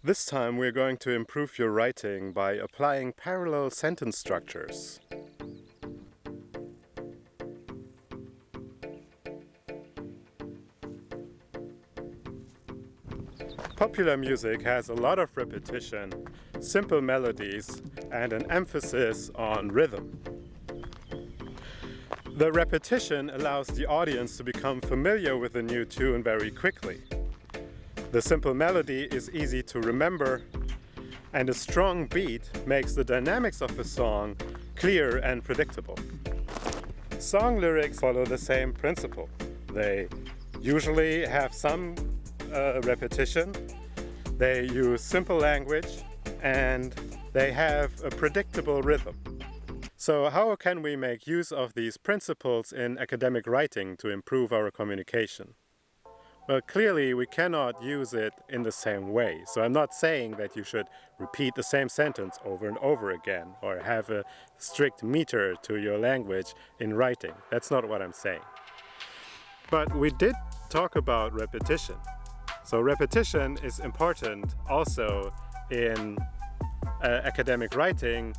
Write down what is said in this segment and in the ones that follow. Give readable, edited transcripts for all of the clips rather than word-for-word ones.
This time we're going to improve your writing by applying parallel sentence structures. Popular music has a lot of repetition, simple melodies, and an emphasis on rhythm. The repetition allows the audience to become familiar with the new tune very quickly. The simple melody is easy to remember, and a strong beat makes the dynamics of the song clear and predictable. Song lyrics follow the same principle. They usually have some repetition, they use simple language, and they have a predictable rhythm. So how can we make use of these principles in academic writing to improve our communication? Well, clearly we cannot use it in the same way. So I'm not saying that you should repeat the same sentence over and over again or have a strict meter to your language in writing. That's not what I'm saying. But we did talk about repetition. So repetition is important also in academic writing,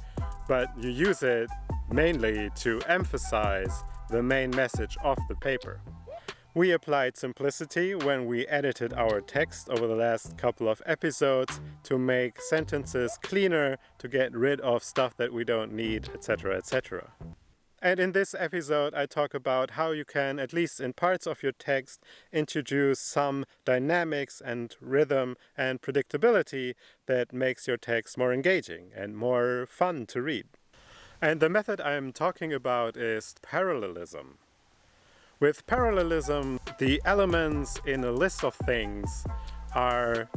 but you use it mainly to emphasize the main message of the paper. We applied simplicity when we edited our text over the last couple of episodes to make sentences cleaner, to get rid of stuff that we don't need, etc., etc. And in this episode, I talk about how you can, at least in parts of your text, introduce some dynamics and rhythm and predictability that makes your text more engaging and more fun to read. And the method I'm talking about is parallelism. With parallelism, the elements in a list of things are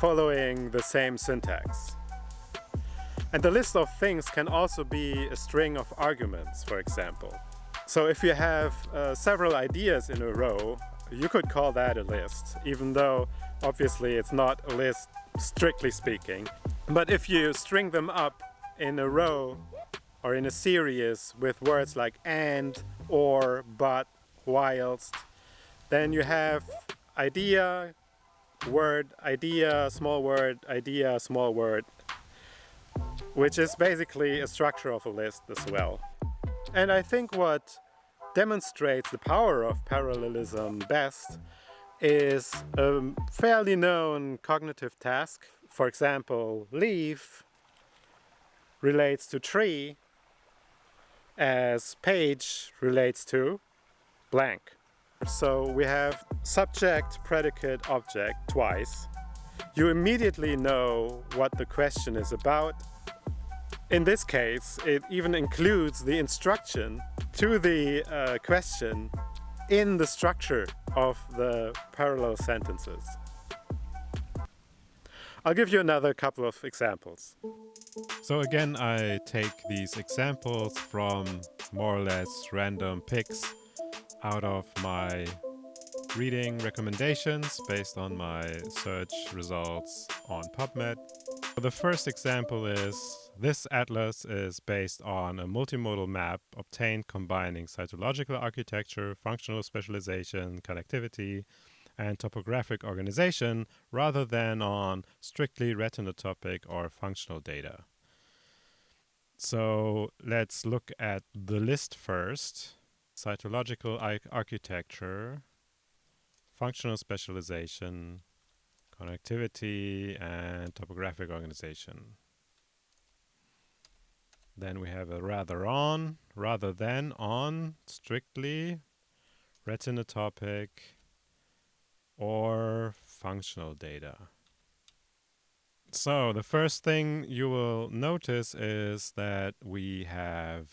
following the same syntax. And the list of things can also be a string of arguments, for example. So if you have several ideas in a row, you could call that a list, even though obviously it's not a list strictly speaking. But if you string them up in a row or in a series with words like and, or, but, whilst, then you have idea, word, idea, small word, idea, small word, which is basically a structure of a list as well. And I think what demonstrates the power of parallelism best is a fairly known cognitive task. For example, leaf relates to tree as page relates to blank. So we have subject, predicate, object twice. You immediately know what the question is about. In this case, it even includes the instruction to the question in the structure of the parallel sentences. I'll give you another couple of examples. So again, I take these examples from more or less random picks out of my reading recommendations based on my search results on PubMed. The first example is this atlas is based on a multimodal map obtained combining cytological architecture, functional specialization, connectivity, and topographic organization rather than on strictly retinotopic or functional data. So let's look at the list first. Cytological architecture, functional specialization, connectivity, and topographic organization. Then we have a rather than on, strictly, retinotopic, or functional data. So the first thing you will notice is that we have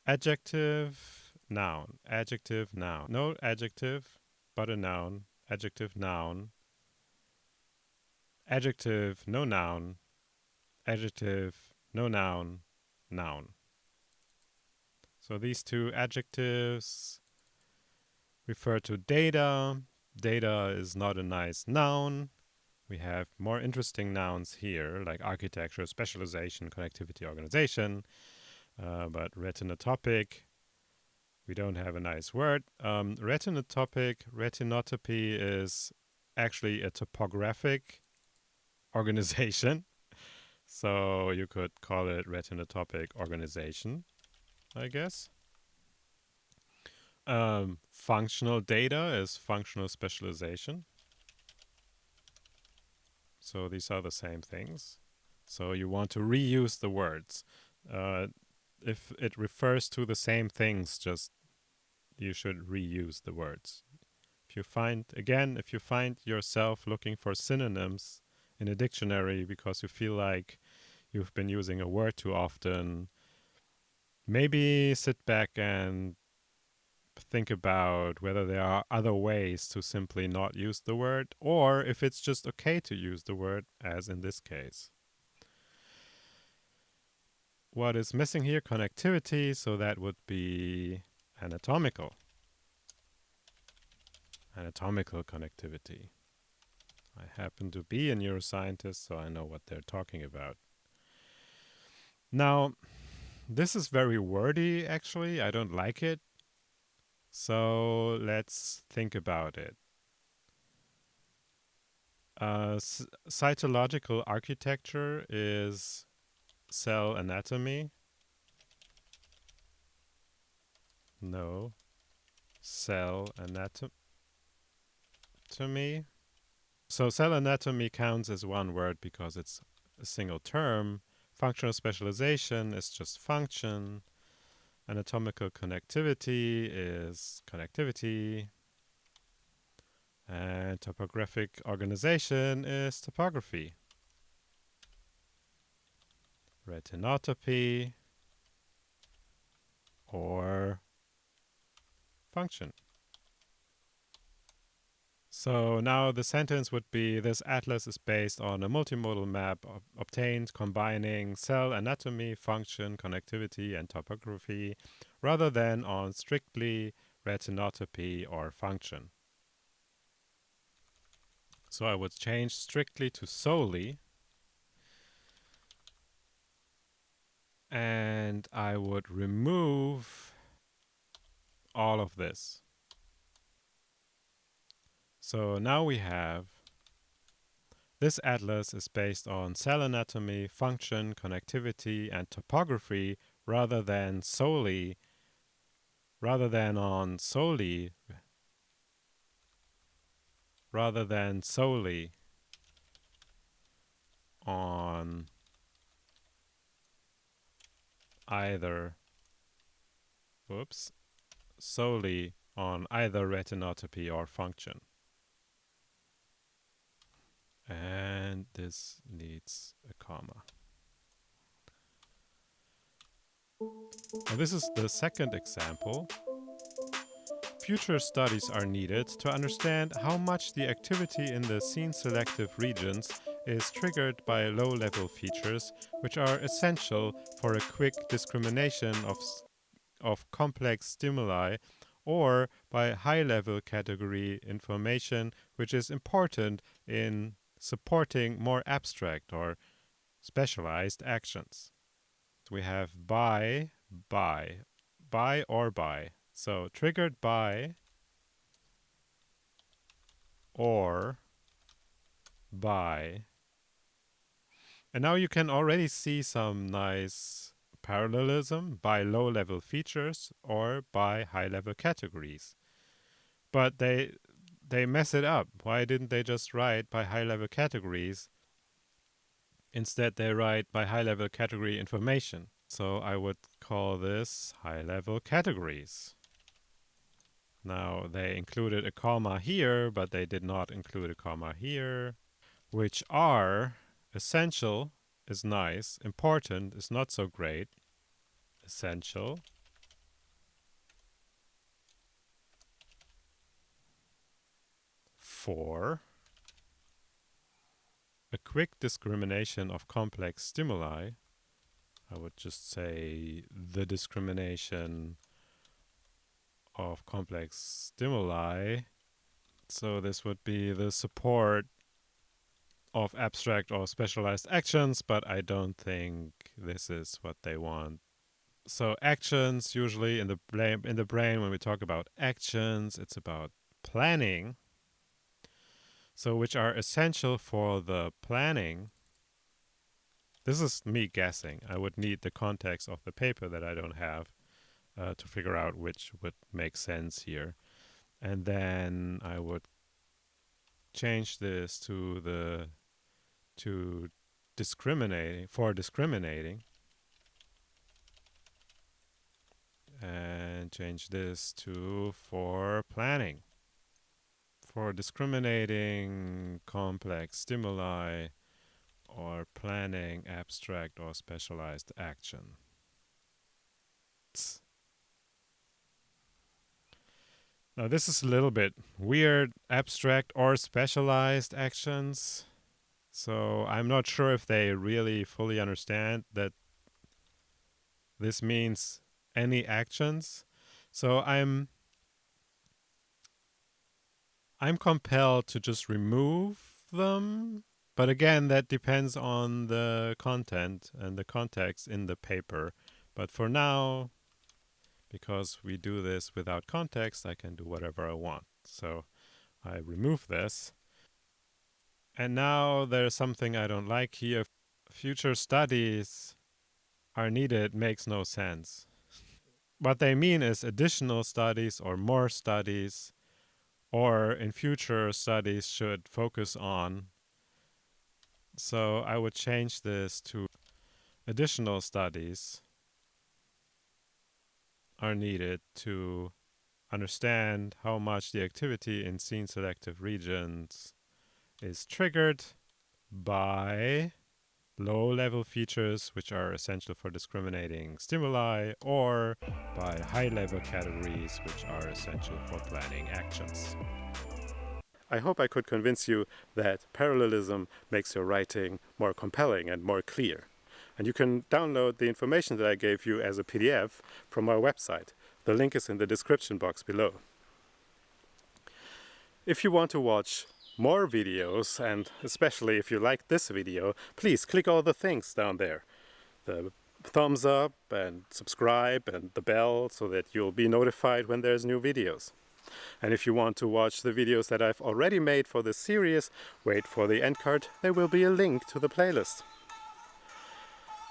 adjective, noun, adjective, noun. No adjective, but a noun, adjective, noun, adjective, no noun, adjective, no noun, noun. So these two adjectives refer to data. Data is not a nice noun. We have more interesting nouns here, like architecture, specialization, connectivity, organization. But retinotopic, we don't have a nice word. Retinotopic, retinotopy is actually a topographic organization. So you could call it retinotopic organization, I guess. Functional data is functional specialization. So these are the same things. So you want to reuse the words. Uh, if it refers to the same things, just you should reuse the words. If you find yourself looking for synonyms in a dictionary because you feel like you've been using a word too often, maybe sit back and think about whether there are other ways to simply not use the word, or if it's just okay to use the word, as in this case. What is missing here? Connectivity, so that would be anatomical. Anatomical connectivity. I happen to be a neuroscientist, so I know what they're talking about. Now, this is very wordy, actually. I don't like it. So let's think about it. Cytological architecture is cell anatomy. No. Cell anatomy. So cell anatomy counts as one word because it's a single term. Functional specialization is just function. Anatomical connectivity is connectivity. And topographic organization is topography. Retinotopy or function. So now the sentence would be, this atlas is based on a multimodal map obtained combining cell anatomy, function, connectivity, and topography, rather than on strictly retinotopy or function. So I would change strictly to solely, and I would remove all of this. So now we have, this atlas is based on cell anatomy, function, connectivity, and topography rather than on solely on either solely on either retinotopy or function. And this needs a comma. Now this is the second example. Future studies are needed to understand how much the activity in the scene-selective regions is triggered by low-level features, which are essential for a quick discrimination of complex stimuli, or by high-level category information, which is important in supporting more abstract or specialized actions. So we have by or by. So triggered by or by. And now you can already see some nice parallelism by low-level features or by high-level categories. But they mess it up. Why didn't they just write by high-level categories? Instead, they write by high-level category information. So I would call this high-level categories. Now, they included a comma here, but they did not include a comma here, which are essential is nice, important is not so great. Essential for a quick discrimination of complex stimuli. I would just say the discrimination of complex stimuli. So this would be the support of abstract or specialized actions, but I don't think this is what they want. So actions, usually in the brain when we talk about actions, it's about planning. so which are essential for the planning. This is me guessing. I would need the context of the paper that I don't have to figure out which would make sense here. And then I would change this to discriminating, and change this to for planning, for discriminating complex stimuli or planning abstract or specialized action. Now this is a little bit weird, abstract or specialized actions. So I'm not sure if they really fully understand that this means any actions. So I'm compelled to just remove them. But again, that depends on the content and the context in the paper. But for now, because we do this without context, I can do whatever I want. So I remove this. And now there's something I don't like here. Future studies are needed makes no sense. What they mean is additional studies or more studies, or in future studies should focus on. So I would change this to additional studies are needed to understand how much the activity in scene selective regions is triggered by low-level features which are essential for discriminating stimuli, or by high-level categories which are essential for planning actions. I hope I could convince you that parallelism makes your writing more compelling and more clear. And you can download the information that I gave you as a PDF from our website. The link is in the description box below. If you want to watch more videos, and especially if you like this video, please click all the things down there. The thumbs up and subscribe and the bell so that you'll be notified when there's new videos. And if you want to watch the videos that I've already made for this series, wait for the end card. There will be a link to the playlist.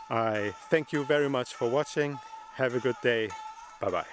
I thank you very much for watching. Have a good day. Bye-bye.